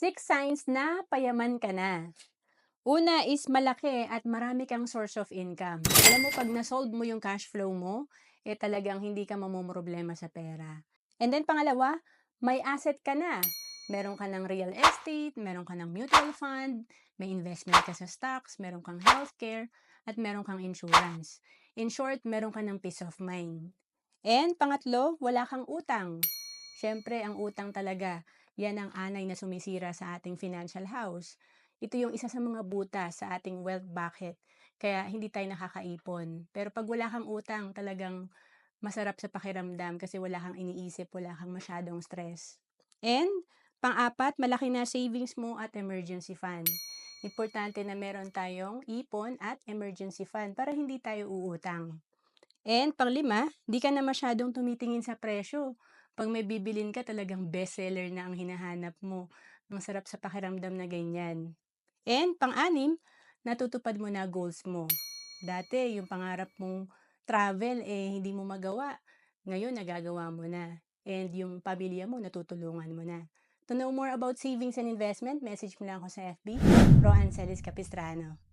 Six signs na payaman ka na. Una is malaki at marami kang source of income. Alam mo, pag na-solve mo yung cash flow mo, talagang hindi ka mamomroblema sa pera. And then pangalawa, may asset ka na. Meron ka ng real estate, meron ka ng mutual fund, may investment ka sa stocks, meron kang healthcare, at meron kang insurance. In short, meron ka ng peace of mind. And pangatlo, wala kang utang. Siyempre, ang utang talaga, yan ang anay na sumisira sa ating financial house. Ito yung isa sa mga butas sa ating wealth bucket. Kaya hindi tayo nakakaipon. Pero pag wala kang utang, talagang masarap sa pakiramdam kasi wala kang iniisip, wala kang masyadong stress. And pang-apat, malaki na savings mo at emergency fund. Importante na meron tayong ipon at emergency fund para hindi tayo uutang. And panglima, di ka na masyadong tumitingin sa presyo. 'Pag may bibilin ka, talagang bestseller na ang hinahanap mo. Ang sarap sa pakiramdam na ganyan. And pang-anim, natutupad mo na goals mo. Dati yung pangarap mong travel, hindi mo magawa. Ngayon nagagawa mo na. And yung pamilya mo natutulungan mo na. To know more about savings and investment, message mo lang ako sa FB, Ro Anceles Capistrano.